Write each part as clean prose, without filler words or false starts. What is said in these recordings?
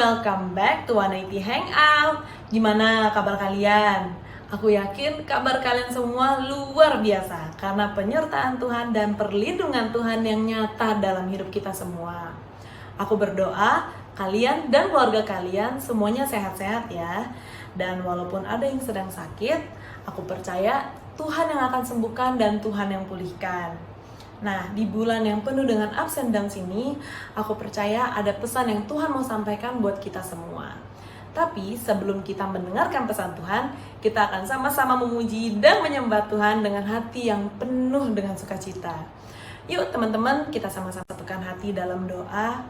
welcome back to 180 Hangout. Gimana kabar kalian? Aku yakin kabar kalian semua luar biasa karena penyertaan Tuhan dan perlindungan Tuhan yang nyata dalam hidup kita semua. Aku berdoa kalian dan keluarga kalian semuanya sehat-sehat ya. Dan walaupun ada yang sedang sakit, aku percaya Tuhan yang akan sembuhkan dan Tuhan yang pulihkan. Nah, di bulan yang penuh dengan ups and downs ini, aku percaya ada pesan yang Tuhan mau sampaikan buat kita semua. Tapi sebelum kita mendengarkan pesan Tuhan, kita akan sama-sama memuji dan menyembah Tuhan dengan hati yang penuh dengan sukacita. Yuk teman-teman, kita sama-sama satukan hati dalam doa.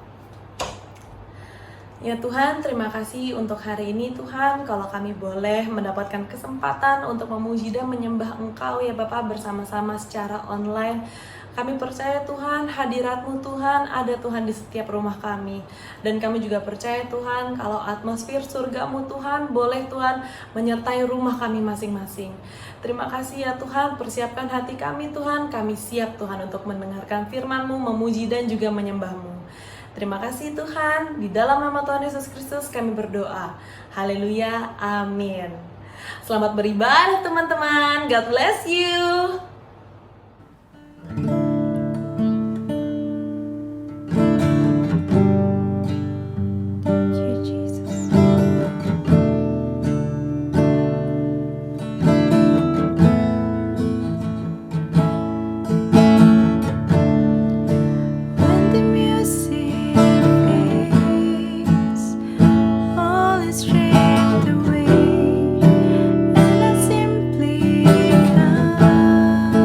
Ya Tuhan, terima kasih untuk hari ini Tuhan, kalau kami boleh mendapatkan kesempatan untuk memuji dan menyembah Engkau ya Bapa bersama-sama secara online. Kami percaya Tuhan, hadirat-Mu Tuhan, ada Tuhan di setiap rumah kami. Dan kami juga percaya Tuhan, kalau atmosfer surga-Mu Tuhan, boleh Tuhan menyertai rumah kami masing-masing. Terima kasih ya Tuhan, persiapkan hati kami Tuhan, kami siap Tuhan untuk mendengarkan firman-Mu, memuji dan juga menyembah-Mu. Terima kasih Tuhan, di dalam nama Tuhan Yesus Kristus kami berdoa. Haleluya, amin. Selamat beribadah teman-teman, God bless you. Stripped away, and I simply come.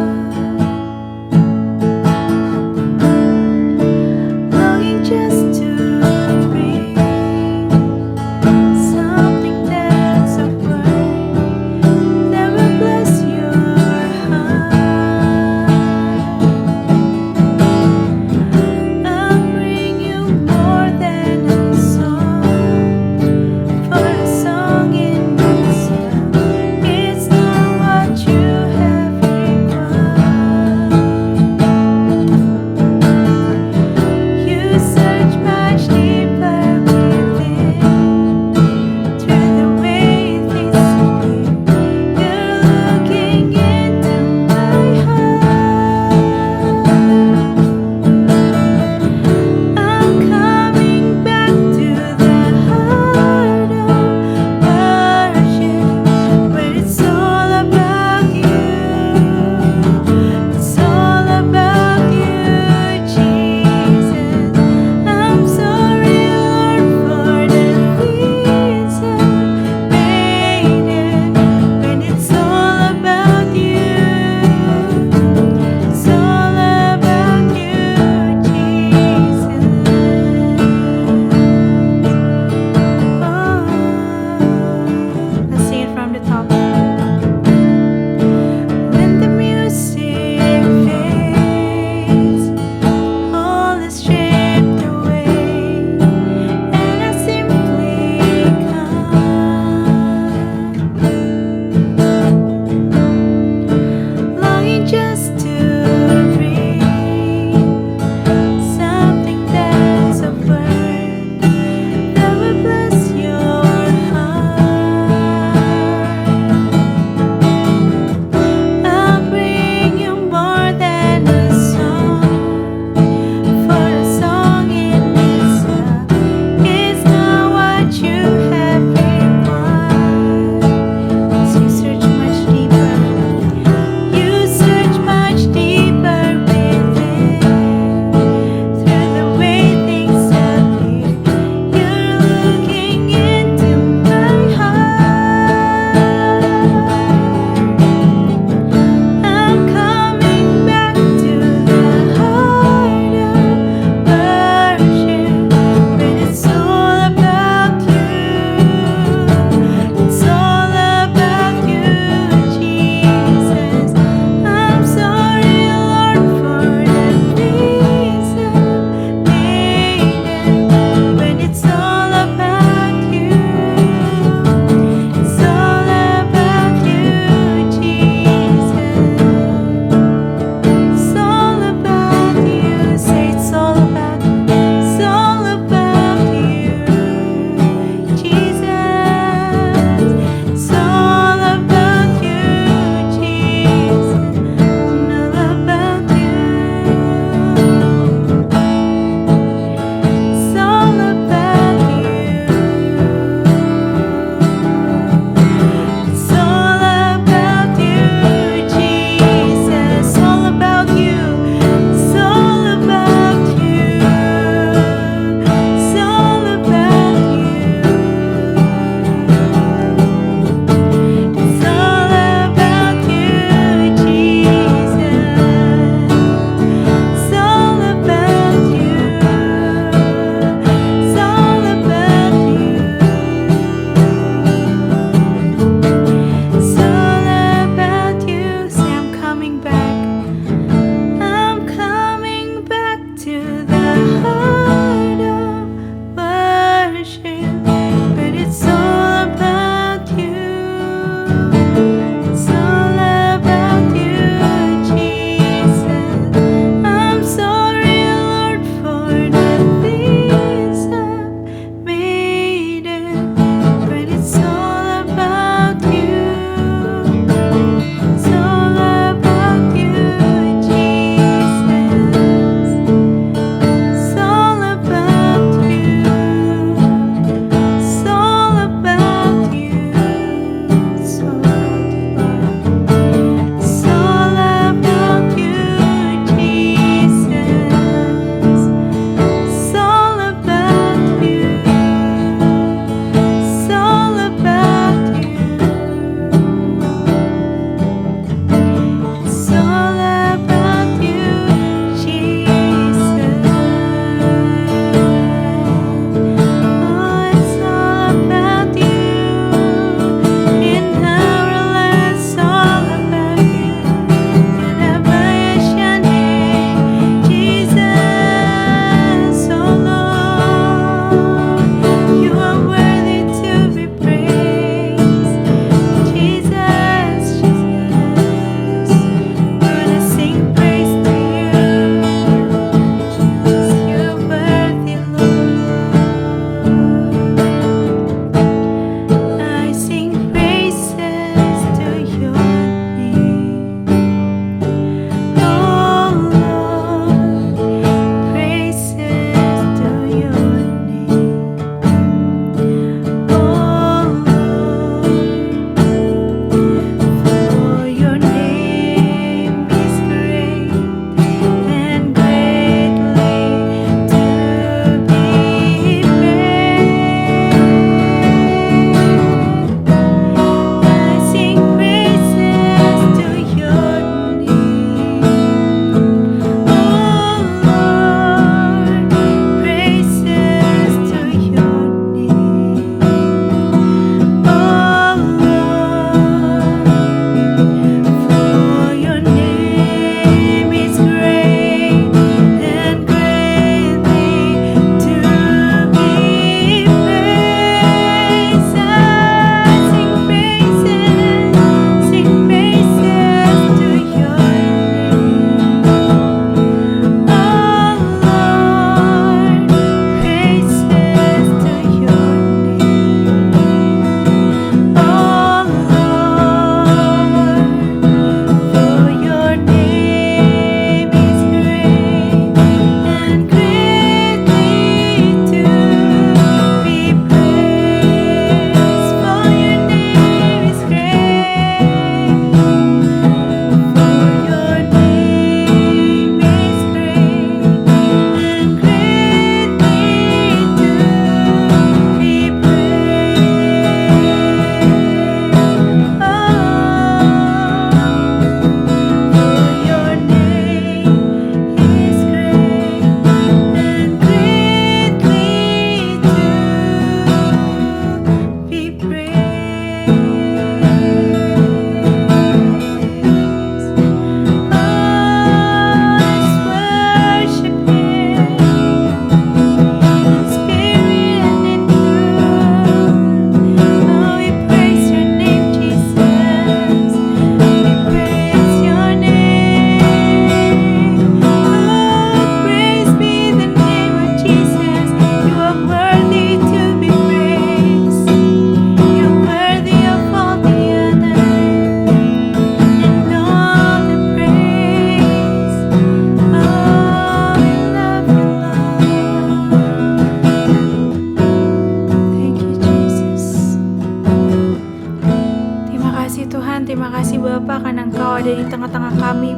kasih Tuhan, terima kasih Bapa karena Engkau ada di tengah-tengah kami.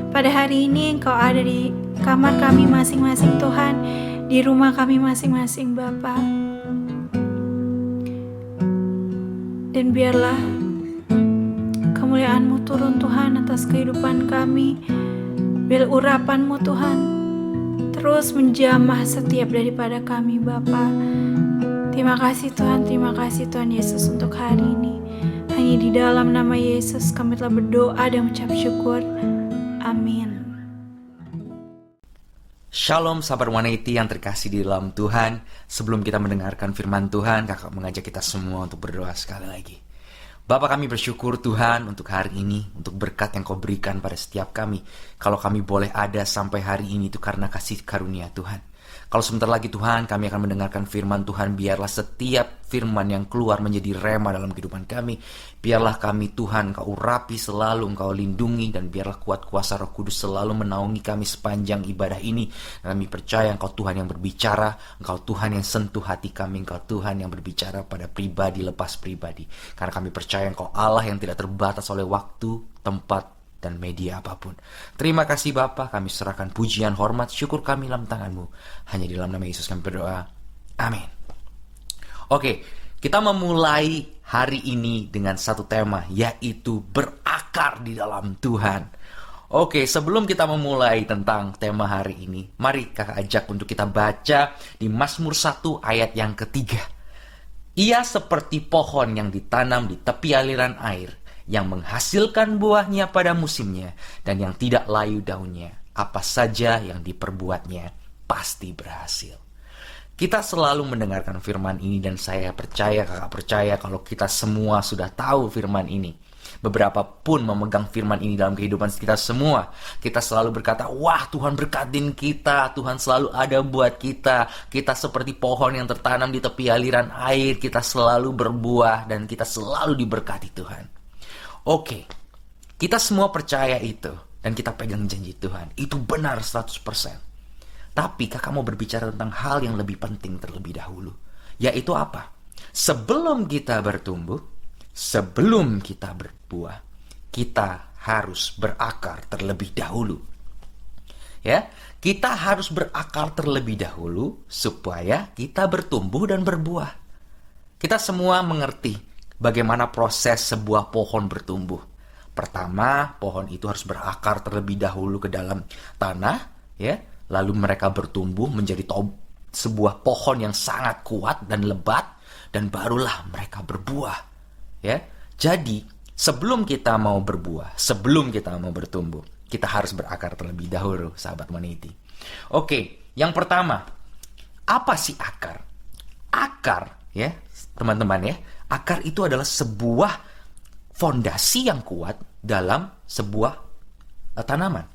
Pada hari ini Engkau ada di kamar kami masing-masing Tuhan, di rumah kami masing-masing Bapa. Dan biarlah kemuliaan-Mu turun Tuhan atas kehidupan kami. Biar urapan-Mu Tuhan terus menjamah setiap daripada kami Bapa. Terima kasih Tuhan Yesus untuk hari ini. Hanya di dalam nama Yesus kami telah berdoa dan mengucap syukur. Amin. Shalom sahabat 180 yang terkasih di dalam Tuhan. Sebelum kita mendengarkan firman Tuhan, kakak mengajak kita semua untuk berdoa sekali lagi. Bapa, kami bersyukur Tuhan untuk hari ini, untuk berkat yang Kau berikan pada setiap kami. Kalau kami boleh ada sampai hari ini itu karena kasih karunia Tuhan. Kalau sebentar lagi Tuhan kami akan mendengarkan firman Tuhan, biarlah setiap firman yang keluar menjadi rema dalam kehidupan kami. Biarlah kami Tuhan Kau urapi selalu, Engkau lindungi, dan biarlah kuat kuasa Roh Kudus selalu menaungi kami sepanjang ibadah ini. Dan kami percaya Engkau Tuhan yang berbicara, Engkau Tuhan yang sentuh hati kami, Engkau Tuhan yang berbicara pada pribadi lepas pribadi. Karena kami percaya Engkau Allah yang tidak terbatas oleh waktu, tempat, dan media apapun. Terima kasih Bapa, kami serahkan pujian, hormat, syukur kami dalam tangan-Mu. Hanya di dalam nama Yesus kami berdoa. Amin. Oke, kita memulai hari ini dengan satu tema, yaitu berakar di dalam Tuhan. Oke, sebelum kita memulai tentang tema hari ini, mari kakak ajak untuk kita baca di Mazmur 1 ayat yang ketiga. Ia seperti pohon yang ditanam di tepi aliran air, yang menghasilkan buahnya pada musimnya, dan yang tidak layu daunnya. Apa saja yang diperbuatnya pasti berhasil. Kita selalu mendengarkan firman ini, dan saya percaya, kakak percaya kalau kita semua sudah tahu firman ini. Beberapa pun memegang firman ini dalam kehidupan kita semua. Kita selalu berkata, wah Tuhan berkatin kita, Tuhan selalu ada buat kita. Kita seperti pohon yang tertanam di tepi aliran air, kita selalu berbuah, dan kita selalu diberkati Tuhan. Oke, kita semua percaya itu, dan kita pegang janji Tuhan. Itu benar 100%. Tapi kakak mau berbicara tentang hal yang lebih penting terlebih dahulu. Yaitu apa? Sebelum kita bertumbuh, sebelum kita berbuah, kita harus berakar terlebih dahulu. Ya, kita harus berakar terlebih dahulu supaya kita bertumbuh dan berbuah. Kita semua mengerti bagaimana proses sebuah pohon bertumbuh. Pertama, pohon itu harus berakar terlebih dahulu ke dalam tanah, ya. Lalu mereka bertumbuh menjadi sebuah pohon yang sangat kuat dan lebat, dan barulah mereka berbuah, ya. Jadi, sebelum kita mau berbuah, sebelum kita mau bertumbuh, kita harus berakar terlebih dahulu, sahabat Maniti. Oke, yang pertama, apa sih akar? Akar, ya, teman-teman ya. Akar itu adalah sebuah fondasi yang kuat dalam sebuah tanaman.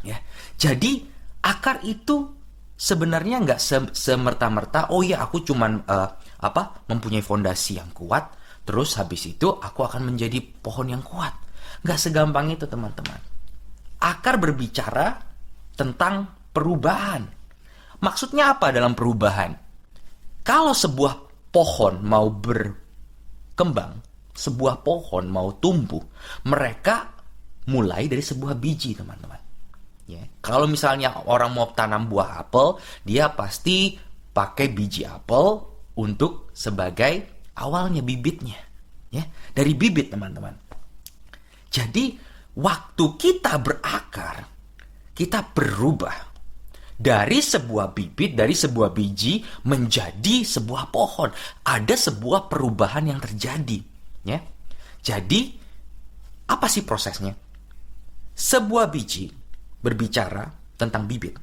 Ya, jadi akar itu sebenarnya nggak semerta-merta. Oh ya, aku cuman mempunyai fondasi yang kuat, terus habis itu aku akan menjadi pohon yang kuat. Nggak segampang itu teman-teman. Akar berbicara tentang perubahan. Maksudnya apa dalam perubahan? Kalau sebuah pohon mau berkembang, sebuah pohon mau tumbuh, mereka mulai dari sebuah biji, teman-teman. Ya, kalau misalnya orang mau tanam buah apel, dia pasti pakai biji apel untuk sebagai awalnya bibitnya. Ya, dari bibit, teman-teman. Jadi, waktu kita berakar, kita berubah. Dari sebuah bibit, dari sebuah biji menjadi sebuah pohon. Ada sebuah perubahan yang terjadi, ya. Jadi, apa sih prosesnya? Sebuah biji berbicara tentang bibit.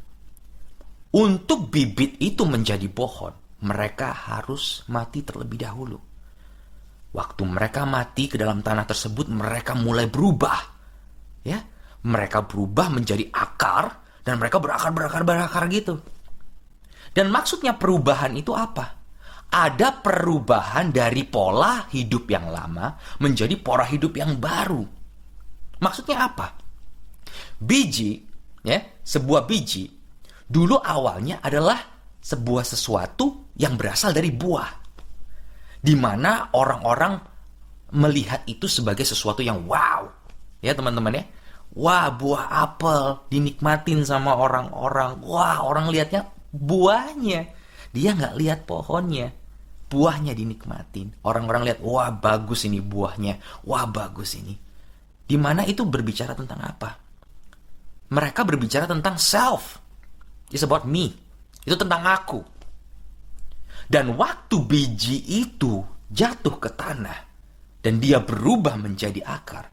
Untuk bibit itu menjadi pohon, mereka harus mati terlebih dahulu. Waktu mereka mati ke dalam tanah tersebut, mereka mulai berubah, ya. Mereka berubah menjadi akar, dan mereka berakar gitu. Dan maksudnya perubahan itu apa? Ada perubahan dari pola hidup yang lama menjadi pola hidup yang baru. Maksudnya apa? Biji, ya, sebuah biji dulu awalnya adalah sebuah sesuatu yang berasal dari buah, di mana orang-orang melihat itu sebagai sesuatu yang wow. Ya teman-teman ya. Wah, buah apel dinikmatin sama orang-orang. Wah, orang lihatnya buahnya. Dia nggak lihat pohonnya. Buahnya dinikmatin. Orang-orang lihat, wah bagus ini buahnya. Wah bagus ini. Dimana itu berbicara tentang apa? Mereka berbicara tentang self. It's about me. Itu tentang aku. Dan waktu biji itu jatuh ke tanah dan dia berubah menjadi akar,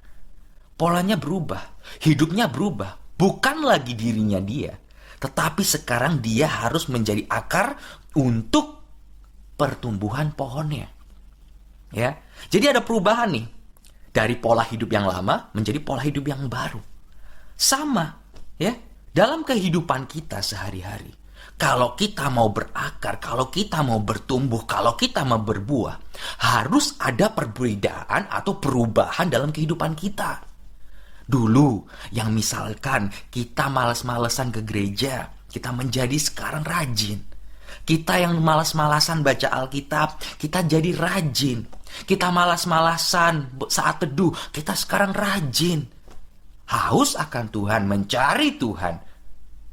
polanya berubah, hidupnya berubah. Bukan lagi dirinya dia, tetapi sekarang dia harus menjadi akar untuk pertumbuhan pohonnya. Ya, jadi ada perubahan nih dari pola hidup yang lama menjadi pola hidup yang baru. Sama, ya, dalam kehidupan kita sehari-hari. Kalau kita mau berakar, kalau kita mau bertumbuh, kalau kita mau berbuah, harus ada perbedaan atau perubahan dalam kehidupan kita. Dulu, yang misalkan kita malas-malesan ke gereja, kita menjadi sekarang rajin. Kita yang malas-malasan baca Alkitab, kita jadi rajin. Kita malas-malasan saat teduh, kita sekarang rajin. Haus akan Tuhan, mencari Tuhan.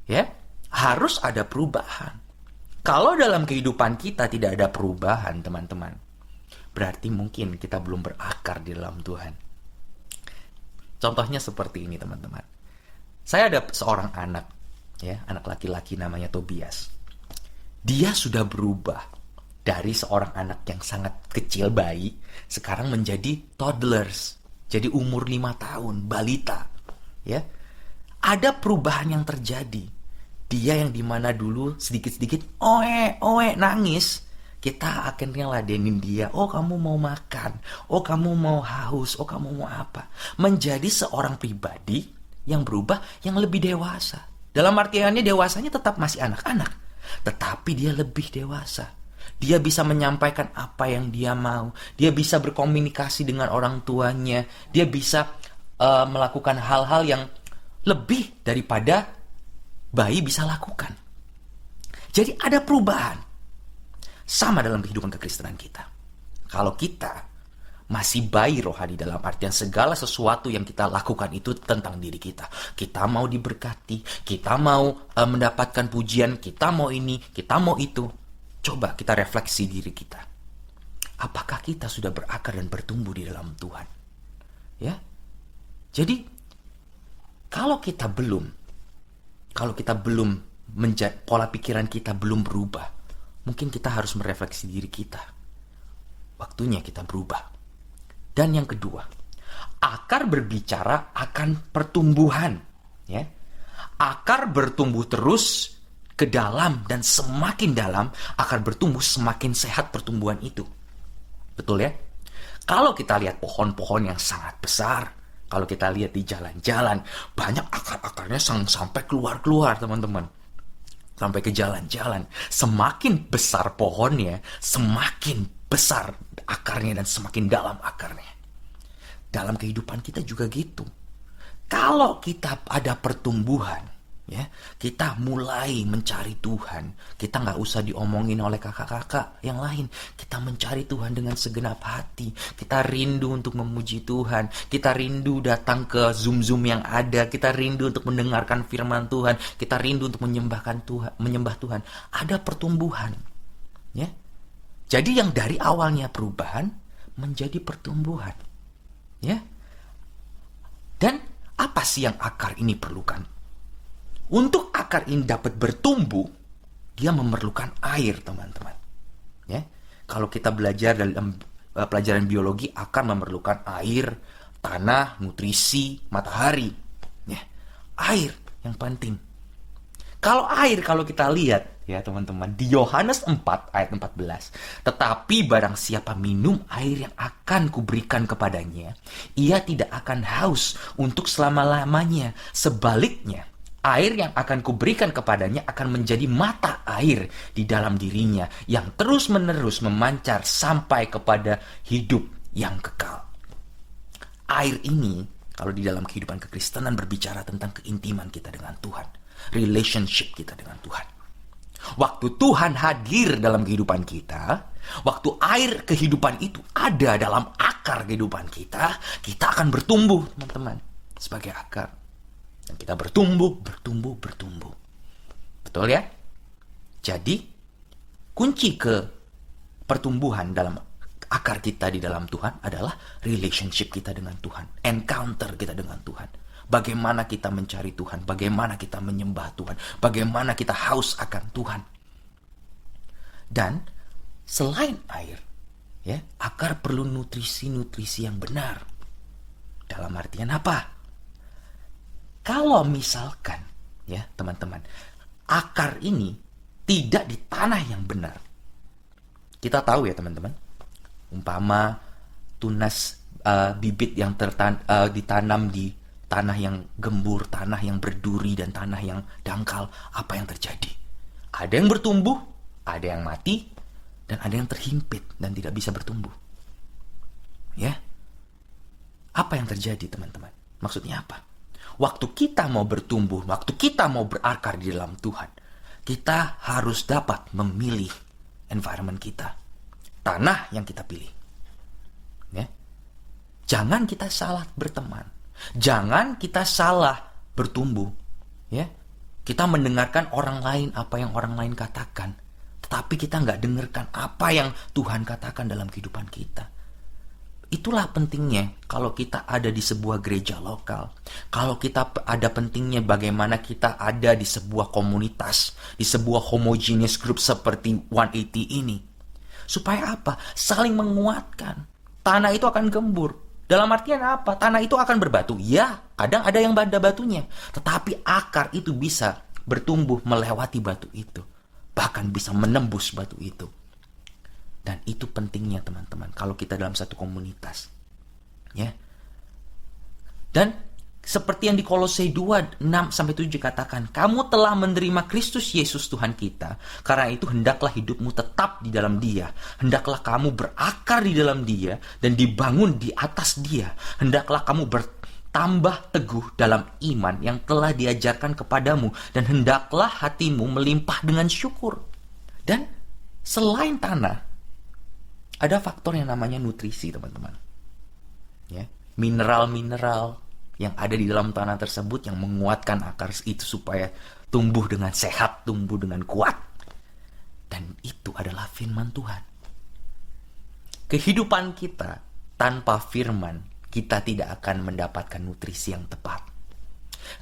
Ya, harus ada perubahan. Kalau dalam kehidupan kita tidak ada perubahan, teman-teman, berarti mungkin kita belum berakar di dalam Tuhan. Contohnya seperti ini, teman-teman. Saya ada seorang anak, ya, anak laki-laki namanya Tobias. Dia sudah berubah dari seorang anak yang sangat kecil, bayi, sekarang menjadi toddlers, jadi umur 5 tahun, balita. Ya, ada perubahan yang terjadi. Dia yang dimana dulu sedikit-sedikit oe nangis, kita akhirnya ladenin dia. Oh kamu mau makan, oh kamu mau haus, oh kamu mau apa. Menjadi seorang pribadi yang berubah, yang lebih dewasa. Dalam artiannya dewasanya tetap masih anak-anak, tetapi dia lebih dewasa. Dia bisa menyampaikan apa yang dia mau. Dia bisa berkomunikasi dengan orang tuanya. Dia bisa melakukan hal-hal yang lebih daripada bayi bisa lakukan. Jadi ada perubahan. Sama dalam kehidupan kekristenan kita. Kalau kita masih bayi rohani dalam artian segala sesuatu yang kita lakukan itu tentang diri kita. Kita mau diberkati, kita mau mendapatkan pujian, kita mau ini, kita mau itu. Coba kita refleksi diri kita. Apakah kita sudah berakar dan bertumbuh di dalam Tuhan? Ya. Jadi kalau kita belum pola pikiran kita belum berubah, mungkin kita harus merefleksi diri kita. Waktunya kita berubah. Dan yang kedua, akar berbicara akan pertumbuhan. Ya. Akar bertumbuh terus ke dalam, dan semakin dalam akar bertumbuh, semakin sehat pertumbuhan itu. Betul ya? Kalau kita lihat pohon-pohon yang sangat besar, kalau kita lihat di jalan-jalan, banyak akar-akarnya sampai keluar-keluar, teman-teman. Sampai ke jalan-jalan. Semakin besar pohonnya, semakin besar akarnya dan semakin dalam akarnya. Dalam kehidupan kita juga gitu. Kalau kita ada pertumbuhan, ya, kita mulai mencari Tuhan. Kita nggak usah diomongin oleh kakak-kakak yang lain. Kita mencari Tuhan dengan segenap hati. Kita rindu untuk memuji Tuhan. Kita rindu datang ke Zoom yang ada. Kita rindu untuk mendengarkan firman Tuhan. Kita rindu untuk menyembah Tuhan. Ada pertumbuhan, ya. Jadi yang dari awalnya perubahan menjadi pertumbuhan, ya. Dan apa sih yang akar ini perlukan? Untuk akar ini dapat bertumbuh, dia memerlukan air, teman-teman. Ya, kalau kita belajar dalam pelajaran biologi, akar memerlukan air, tanah, nutrisi, matahari. Ya, air yang penting. Kalau kita lihat, ya teman-teman, di Yohanes 4 ayat 14, tetapi barang siapa minum air yang akan kuberikan kepadanya, ia tidak akan haus untuk selama-lamanya. Sebaliknya, air yang akan kuberikan kepadanya akan menjadi mata air di dalam dirinya yang terus-menerus memancar sampai kepada hidup yang kekal. Air ini, kalau di dalam kehidupan kekristenan, berbicara tentang keintiman kita dengan Tuhan, relationship kita dengan Tuhan. Waktu Tuhan hadir dalam kehidupan kita, waktu air kehidupan itu ada dalam akar akar kehidupan kita, kita akan bertumbuh, teman-teman, sebagai akar. Dan kita bertumbuh. Betul ya? Jadi, kunci ke pertumbuhan dalam akar kita di dalam Tuhan adalah relationship kita dengan Tuhan, encounter kita dengan Tuhan. Bagaimana kita mencari Tuhan, bagaimana kita menyembah Tuhan, bagaimana kita haus akan Tuhan. Dan selain air, ya, akar perlu nutrisi-nutrisi yang benar. Dalam artian apa? Kalau misalkan, ya teman-teman, akar ini tidak di tanah yang benar. Kita tahu ya teman-teman, umpama tunas bibit yang ditanam di tanah yang gembur, tanah yang berduri, dan tanah yang dangkal, apa yang terjadi? Ada yang bertumbuh, ada yang mati, dan ada yang terhimpit dan tidak bisa bertumbuh. Ya, apa yang terjadi teman-teman? Maksudnya apa? Waktu kita mau bertumbuh, waktu kita mau berakar di dalam Tuhan, kita harus dapat memilih environment kita, tanah yang kita pilih. Ya, jangan kita salah berteman, jangan kita salah bertumbuh. Ya, kita mendengarkan orang lain, apa yang orang lain katakan, tetapi kita nggak dengarkan apa yang Tuhan katakan dalam kehidupan kita. Itulah pentingnya kalau kita ada di sebuah gereja lokal. Kalau kita ada pentingnya bagaimana kita ada di sebuah komunitas, di sebuah homogeneous group seperti 180 ini. Supaya apa? Saling menguatkan. Tanah itu akan gembur. Dalam artian apa? Tanah itu akan berbatu. Ya, kadang ada yang ada batunya. Tetapi akar itu bisa bertumbuh melewati batu itu. Bahkan bisa menembus batu itu. Dan itu pentingnya teman-teman kalau kita dalam satu komunitas. Ya. Dan seperti yang di Kolose 2:6-7 katakan, kamu telah menerima Kristus Yesus Tuhan kita. Karena itu hendaklah hidupmu tetap di dalam Dia. Hendaklah kamu berakar di dalam Dia dan dibangun di atas Dia. Hendaklah kamu bertambah teguh dalam iman yang telah diajarkan kepadamu, dan hendaklah hatimu melimpah dengan syukur. Dan selain tanah, ada faktor yang namanya nutrisi, teman-teman. Ya, mineral-mineral yang ada di dalam tanah tersebut yang menguatkan akar itu supaya tumbuh dengan sehat, tumbuh dengan kuat. Dan itu adalah firman Tuhan. Kehidupan kita tanpa firman, kita tidak akan mendapatkan nutrisi yang tepat.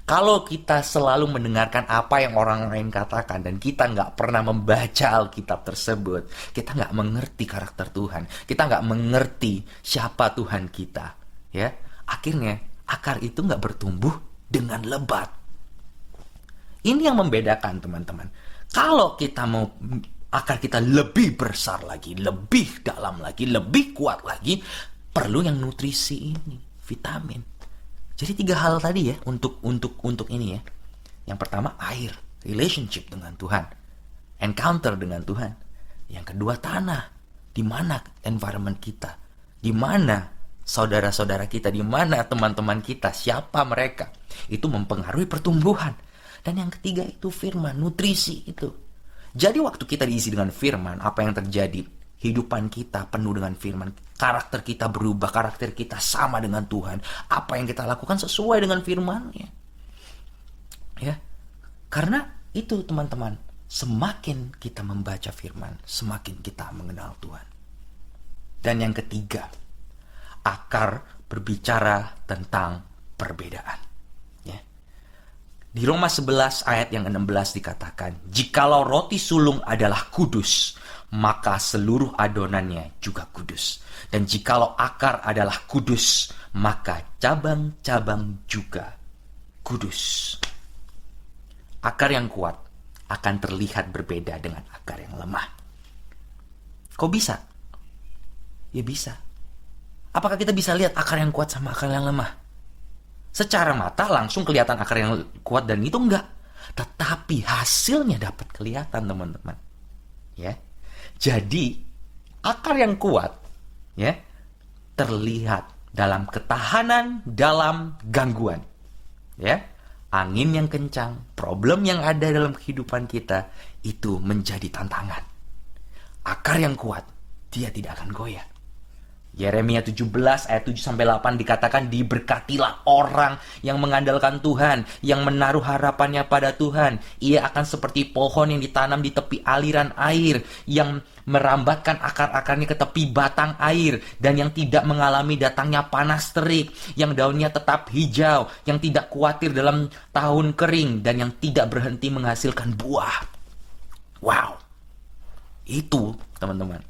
Kalau kita selalu mendengarkan apa yang orang lain katakan dan kita nggak pernah membaca Alkitab tersebut, kita nggak mengerti karakter Tuhan, kita nggak mengerti siapa Tuhan kita, ya, akhirnya akar itu nggak bertumbuh dengan lebat. Ini yang membedakan, teman-teman. Kalau kita mau akar kita lebih besar lagi, lebih dalam lagi, lebih kuat lagi, perlu yang nutrisi ini, vitamin. Jadi 3 hal tadi ya untuk ini ya. Yang pertama air, relationship dengan Tuhan, encounter dengan Tuhan. Yang kedua tanah, di mana environment kita, di mana saudara-saudara kita, di mana teman-teman kita, siapa mereka, itu mempengaruhi pertumbuhan. Dan yang ketiga itu firman, nutrisi itu. Jadi waktu kita diisi dengan firman, apa yang terjadi? Kehidupan kita penuh dengan firman. Karakter kita berubah. Karakter kita sama dengan Tuhan. Apa yang kita lakukan sesuai dengan firman-Nya. Ya. Karena itu teman-teman, semakin kita membaca firman, semakin kita mengenal Tuhan. Dan yang ketiga, akar berbicara tentang perbedaan. Ya. Di Roma 11 ayat yang 16 dikatakan, jikalau roti sulung adalah kudus, maka seluruh adonannya juga kudus. Dan jikalau akar adalah kudus, maka cabang-cabang juga kudus. Akar yang kuat akan terlihat berbeda dengan akar yang lemah. Kok bisa? Ya bisa. Apakah kita bisa lihat akar yang kuat sama akar yang lemah? Secara mata langsung kelihatan akar yang kuat dan itu enggak. Tetapi hasilnya dapat kelihatan, teman-teman. Ya. Jadi, akar yang kuat ya terlihat dalam ketahanan dalam gangguan. Ya. Angin yang kencang, problem yang ada dalam kehidupan kita itu menjadi tantangan. Akar yang kuat, dia tidak akan goyah. Yeremia 17 ayat 7-8 dikatakan, diberkatilah orang yang mengandalkan Tuhan, yang menaruh harapannya pada Tuhan. Ia akan seperti pohon yang ditanam di tepi aliran air, yang merambatkan akar-akarnya ke tepi batang air, dan yang tidak mengalami datangnya panas terik, yang daunnya tetap hijau, yang tidak khawatir dalam tahun kering, dan yang tidak berhenti menghasilkan buah. Wow, itu teman-teman,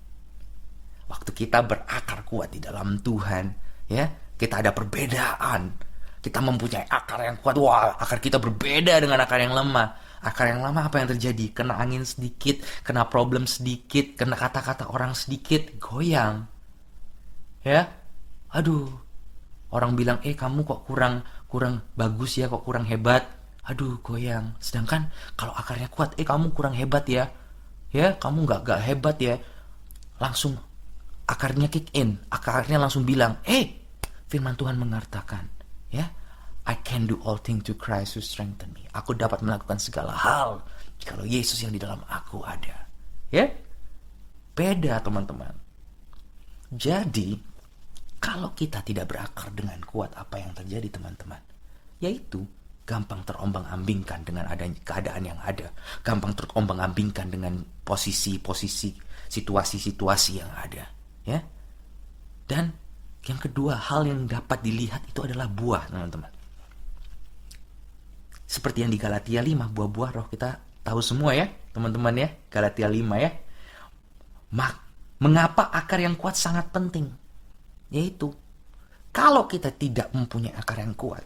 waktu kita berakar kuat di dalam Tuhan, ya, kita ada perbedaan. Kita mempunyai akar yang kuat. Wah, akar kita berbeda dengan akar yang lemah. Akar yang lama apa yang terjadi? Kena angin sedikit, kena problem sedikit, kena kata-kata orang sedikit, goyang. Ya, aduh. Orang bilang, kamu kok kurang bagus ya, kok kurang hebat. Aduh, goyang. Sedangkan kalau akarnya kuat, kamu kurang hebat ya. Ya, kamu nggak hebat ya. Langsung akarnya kick in, akarnya langsung bilang, firman Tuhan mengatakan, ya, I can do all things to Christ who strengthen me. Aku dapat melakukan segala hal kalau Yesus yang di dalam aku ada. Ya, beda teman-teman. Jadi, kalau kita tidak berakar dengan kuat, apa yang terjadi teman-teman? Yaitu gampang terombang-ambingkan dengan adanya keadaan yang ada, gampang terombang-ambingkan dengan posisi-posisi, situasi-situasi yang ada. Ya, dan yang kedua hal yang dapat dilihat itu adalah buah, teman-teman. Seperti yang di Galatia 5, buah-buah roh kita tahu semua ya, teman-teman ya, Galatia 5 ya. Mengapa akar yang kuat sangat penting? Yaitu, kalau kita tidak mempunyai akar yang kuat,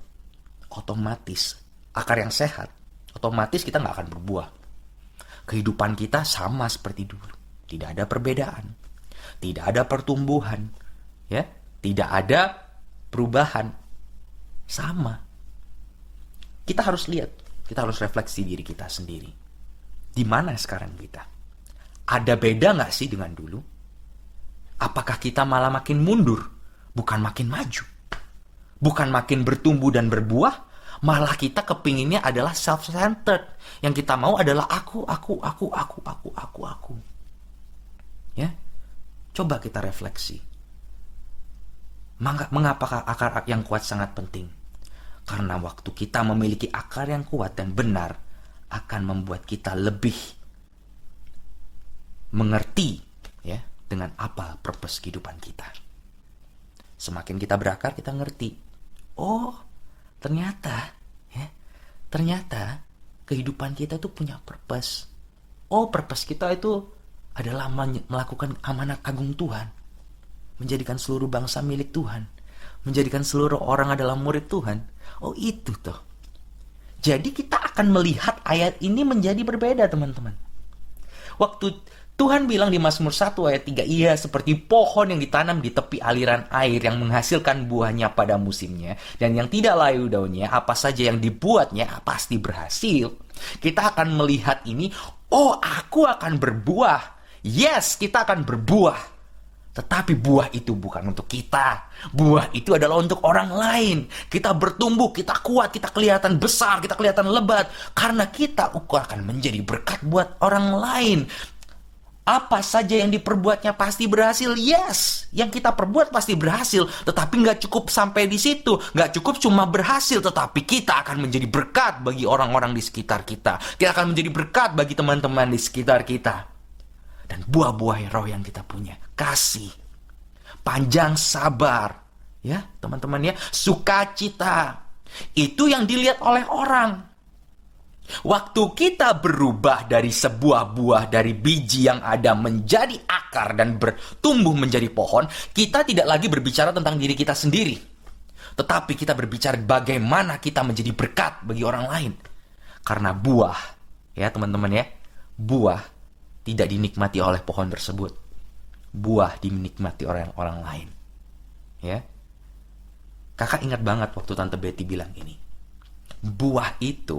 otomatis, akar yang sehat, otomatis kita nggak akan berbuah. Kehidupan kita sama seperti dulu, tidak ada perbedaan. Tidak ada pertumbuhan, ya, tidak ada perubahan, sama. Kita harus lihat, kita harus refleksi diri kita sendiri. Di mana sekarang kita? Ada beda nggak sih dengan dulu? Apakah kita malah makin mundur, bukan makin maju? Bukan makin bertumbuh dan berbuah, malah kita kepinginnya adalah self-centered. Yang kita mau adalah aku. Ya. Coba kita refleksi. Mengapa akar yang kuat sangat penting? Karena waktu kita memiliki akar yang kuat dan benar, akan membuat kita lebih mengerti, ya, dengan apa purpose kehidupan kita. Semakin kita berakar, kita ngerti. Oh, ternyata kehidupan kita itu punya purpose. Oh, purpose kita itu adalah melakukan amanat agung Tuhan, menjadikan seluruh bangsa milik Tuhan, menjadikan seluruh orang adalah murid Tuhan. Oh, itu tuh. Jadi kita akan melihat ayat ini menjadi berbeda, teman-teman. Waktu Tuhan bilang di Mazmur 1 ayat 3, ia seperti pohon yang ditanam di tepi aliran air, yang menghasilkan buahnya pada musimnya, dan yang tidak layu daunnya, apa saja yang dibuatnya pasti berhasil. Kita akan melihat ini, oh, aku akan berbuah. Yes, kita akan berbuah. Tetapi buah itu bukan untuk kita. Buah itu adalah untuk orang lain. Kita bertumbuh, kita kuat, kita kelihatan besar, kita kelihatan lebat. Karena kita akan menjadi berkat buat orang lain. Apa saja yang diperbuatnya pasti berhasil. Yes, yang kita perbuat pasti berhasil. Tetapi gak cukup sampai di situ. Gak cukup cuma berhasil. Tetapi kita akan menjadi berkat bagi orang-orang di sekitar kita. Kita akan menjadi berkat bagi teman-teman di sekitar kita. Dan buah-buah roh yang kita punya, kasih, panjang sabar, ya teman-teman ya, sukacita, itu yang dilihat oleh orang. Waktu kita berubah dari sebuah buah, dari biji yang ada menjadi akar dan bertumbuh menjadi pohon, kita tidak lagi berbicara tentang diri kita sendiri, tetapi kita berbicara bagaimana kita menjadi berkat bagi orang lain. Karena buah, ya teman-teman ya, buah tidak dinikmati oleh pohon tersebut. Buah dinikmati oleh orang lain. Ya. Kakak ingat banget waktu Tante Betty bilang ini. Buah itu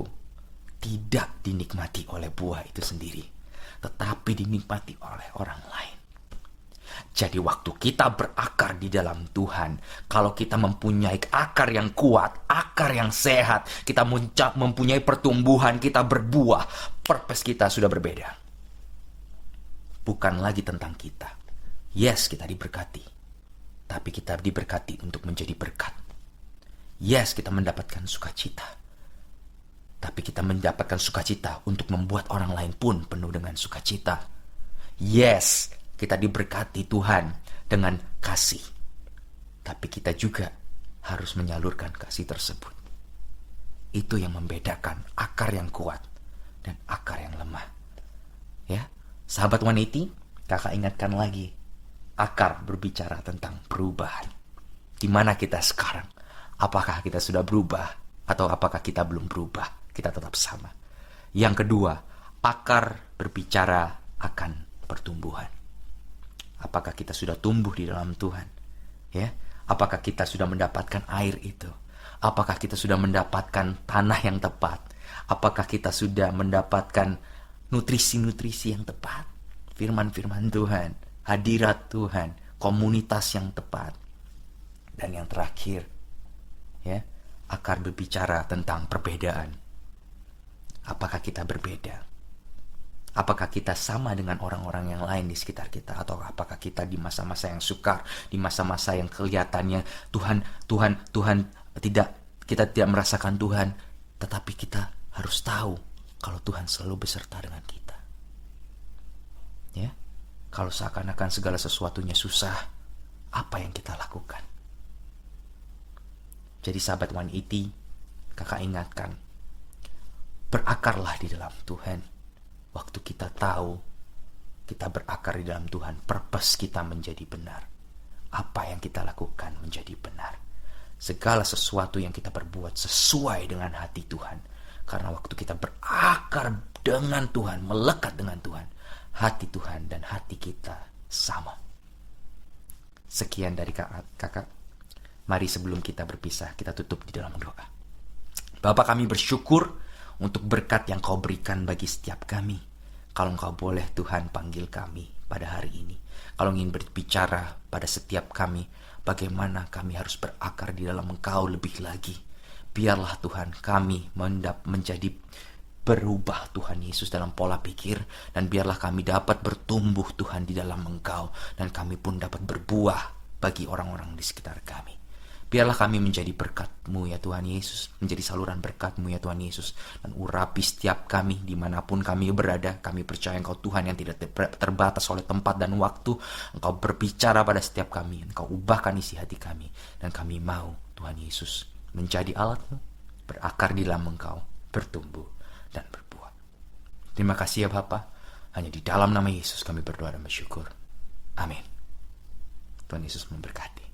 tidak dinikmati oleh buah itu sendiri, tetapi dinikmati oleh orang lain. Jadi waktu kita berakar di dalam Tuhan, kalau kita mempunyai akar yang kuat, akar yang sehat, kita mempunyai pertumbuhan, kita berbuah, purpose kita sudah berbeda. Bukan lagi tentang kita. Yes, kita diberkati. tapi kita diberkati untuk menjadi berkat. Yes, kita mendapatkan sukacita, tapi kita mendapatkan sukacita untuk membuat orang lain pun penuh dengan sukacita. Yes, kita diberkati Tuhan dengan kasih, tapi kita juga harus menyalurkan kasih tersebut. Itu yang membedakan akar yang kuat dan akar yang lemah. Ya, sahabat 180, kakak ingatkan lagi, akar berbicara tentang perubahan. Di mana kita sekarang? Apakah kita sudah berubah atau apakah kita belum berubah? Kita tetap sama. Yang kedua, akar berbicara akan pertumbuhan. Apakah kita sudah tumbuh di dalam Tuhan? Ya, apakah kita sudah mendapatkan air itu? Apakah kita sudah mendapatkan tanah yang tepat? Apakah kita sudah mendapatkan nutrisi-nutrisi yang tepat? Firman-firman Tuhan, hadirat Tuhan, komunitas yang tepat. Dan yang terakhir, ya, akar berbicara tentang perbedaan. Apakah kita berbeda? Apakah kita sama dengan orang-orang yang lain di sekitar kita? Atau apakah kita di masa-masa yang sukar, di masa-masa yang kelihatannya kita tidak merasakan Tuhan, tetapi kita harus tahu kalau Tuhan selalu beserta dengan kita. Ya, kalau seakan-akan segala sesuatunya susah, apa yang kita lakukan? Jadi sahabat 180, kakak ingatkan, berakarlah di dalam Tuhan. Waktu kita tahu kita berakar di dalam Tuhan, purpose kita menjadi benar. Apa yang kita lakukan menjadi benar. Segala sesuatu yang kita perbuat sesuai dengan hati Tuhan. Karena waktu kita berakar dengan Tuhan, melekat dengan Tuhan, hati Tuhan dan hati kita sama. Sekian dari kakak. Mari sebelum kita berpisah, kita tutup di dalam doa. Bapa, kami bersyukur untuk berkat yang kau berikan bagi setiap kami. Kalau engkau boleh Tuhan panggil kami pada hari ini. Kalau ingin berbicara pada setiap kami, bagaimana kami harus berakar di dalam engkau lebih lagi. Biarlah Tuhan kami menjadi berubah Tuhan Yesus dalam pola pikir. Dan biarlah kami dapat bertumbuh Tuhan di dalam engkau. Dan kami pun dapat berbuah bagi orang-orang di sekitar kami. Biarlah kami menjadi berkat-Mu ya Tuhan Yesus, menjadi saluran berkat-Mu ya Tuhan Yesus, dan urapi setiap kami dimanapun kami berada. Kami percaya Engkau Tuhan yang tidak terbatas oleh tempat dan waktu. Engkau berbicara pada setiap kami, Engkau ubahkan isi hati kami, dan kami mau Tuhan Yesus menjadi alat-Mu, berakar di dalam Engkau, bertumbuh dan berbuah. Terima kasih ya Bapa, hanya di dalam nama Yesus kami berdoa dan bersyukur. Amin. Tuhan Yesus memberkati.